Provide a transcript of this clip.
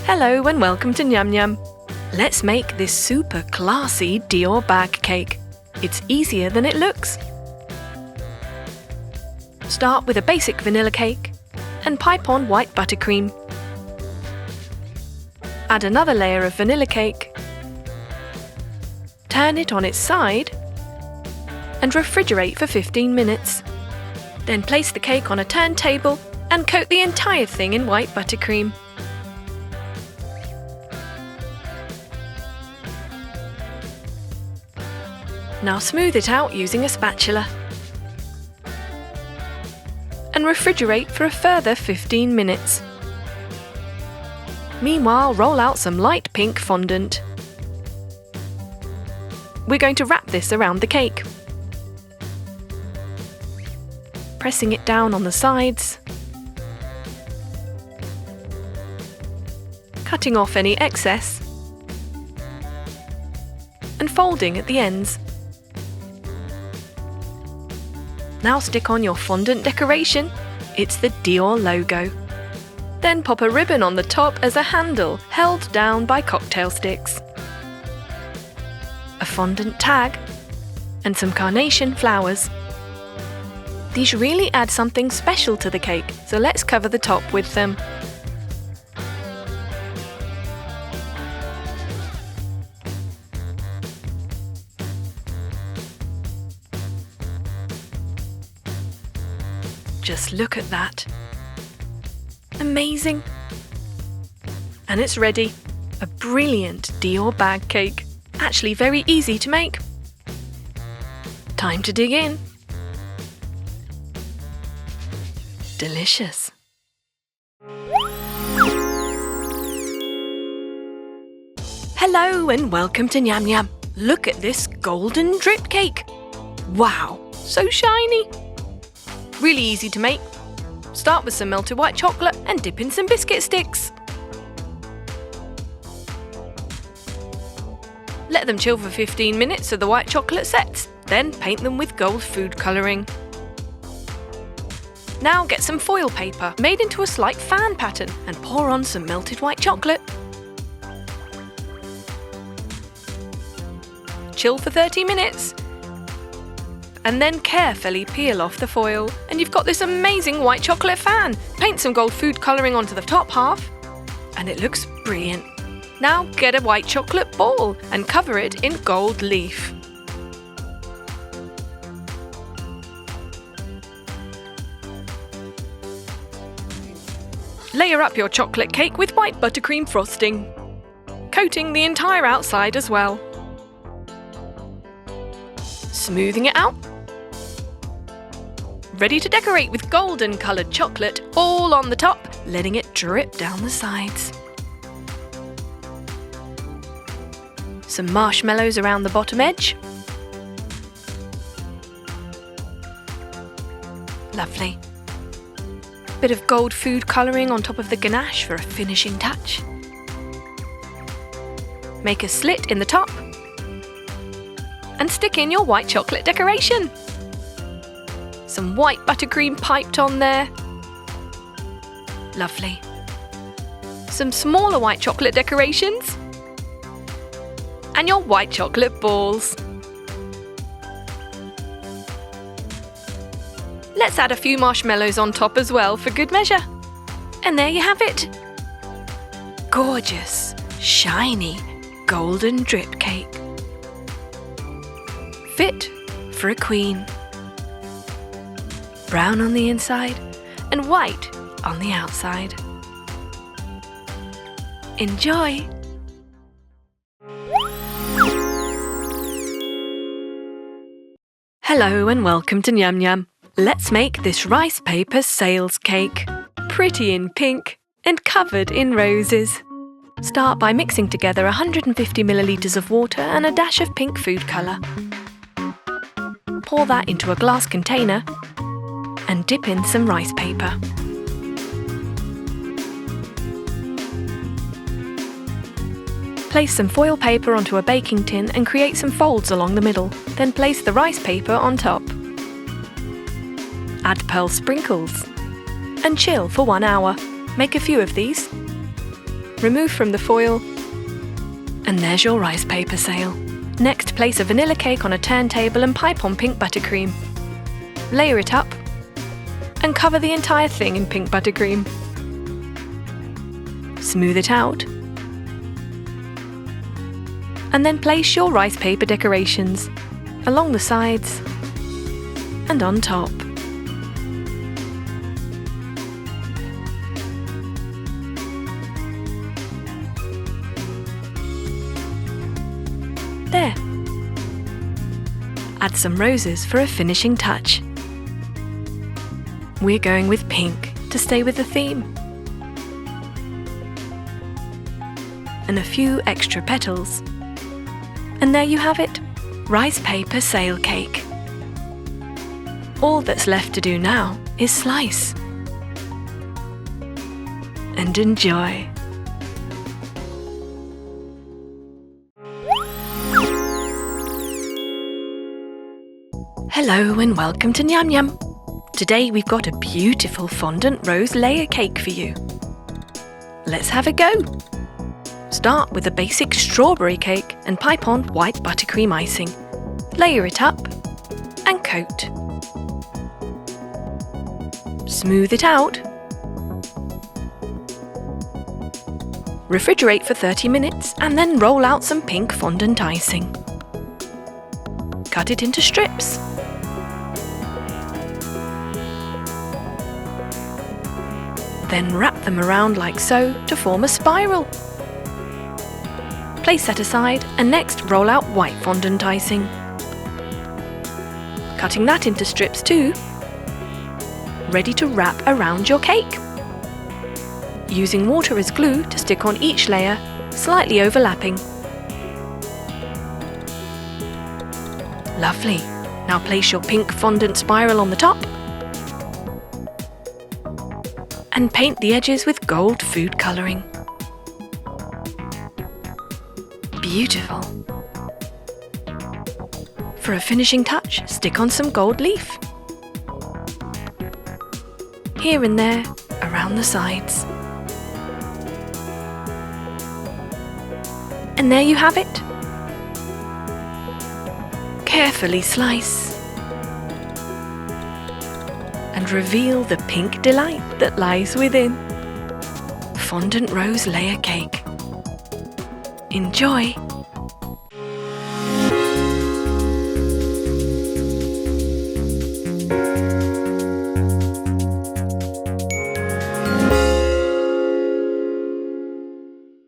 Hello and welcome to Nyam Nyam. Let's make this super classy Dior bag cake. It's easier than it looks. Start with a basic vanilla cake and pipe on white buttercream. Add another layer of vanilla cake. Turn it on its side and refrigerate for 15 minutes. Then place the cake on a turntable and coat the entire thing in white buttercream. Now smooth it out using a spatula. And refrigerate for a further 15 minutes. Meanwhile, roll out some light pink fondant. We're going to wrap this around the cake. Pressing it down on the sides. Cutting off any excess. And folding at the ends. Now stick on your fondant decoration. It's the Dior logo. Then pop a ribbon on the top as a handle held down by cocktail sticks. A fondant tag and some carnation flowers. These really add something special to the cake, so let's cover the top with them. Just look at that. Amazing! And it's ready. A brilliant Dior bag cake. Actually very easy to make. Time to dig in. Delicious. Hello and welcome to Nyam Nyam. Look at this golden drip cake. Wow, so shiny. Really easy to make. Start with some melted white chocolate and dip in some biscuit sticks. Let them chill for 15 minutes so the white chocolate sets. Then paint them with gold food colouring. Now get some foil paper made into a slight fan pattern and pour on some melted white chocolate. Chill for 30 minutes. And then carefully peel off the foil, and you've got this amazing white chocolate fan. Paint some gold food colouring onto the top half, and it looks brilliant. Now get a white chocolate ball and cover it in gold leaf. Layer up your chocolate cake with white buttercream frosting, coating the entire outside as well. Smoothing it out. Ready to decorate with golden coloured chocolate all on the top, letting it drip down the sides. Some marshmallows around the bottom edge. Lovely. Bit of gold food colouring on top of the ganache for a finishing touch. Make a slit in the top and stick in your white chocolate decoration. Some white buttercream piped on there. Lovely. Some smaller white chocolate decorations. And your white chocolate balls. Let's add a few marshmallows on top as well for good measure. And there you have it. Gorgeous, shiny, golden drip cake. Fit for a queen. Brown on the inside and white on the outside. Enjoy! Hello and welcome to Nyam Nyam. Let's make this rice paper sales cake. Pretty in pink and covered in roses. Start by mixing together 150 millilitres of water and a dash of pink food colour. Pour that into a glass container and dip in some rice paper. Place some foil paper onto a baking tin and create some folds along the middle. Then place the rice paper on top. Add pearl sprinkles and chill for 1 hour. Make a few of these. remove from the foil, and there's your rice paper sail. Next, place a vanilla cake on a turntable and pipe on pink buttercream. Layer it up and cover the entire thing in pink buttercream. Smooth it out and then place your rice paper decorations along the sides and on top. There. Add some roses for a finishing touch. We're going with pink to stay with the theme. And a few extra petals. And there you have it, rice paper sail cake. All that's left to do now is slice and enjoy. Hello and welcome to Nyam Nyam. Today we've got a beautiful fondant rose layer cake for you. Let's have a go. Start with a basic strawberry cake and pipe on white buttercream icing. Layer it up and coat. Smooth it out. Refrigerate for 30 minutes and then roll out some pink fondant icing. Cut it into strips. Then wrap them around like so to form a spiral. Place that aside and next roll out white fondant icing. Cutting that into strips too. Ready to wrap around your cake. Using water as glue to stick on each layer, slightly overlapping. Lovely. Now place your pink fondant spiral on the top and paint the edges with gold food colouring. Beautiful. For a finishing touch, stick on some gold leaf. Here and there, around the sides. And there you have it. Carefully slice and reveal the pink delight that lies within. Fondant rose layer cake. Enjoy!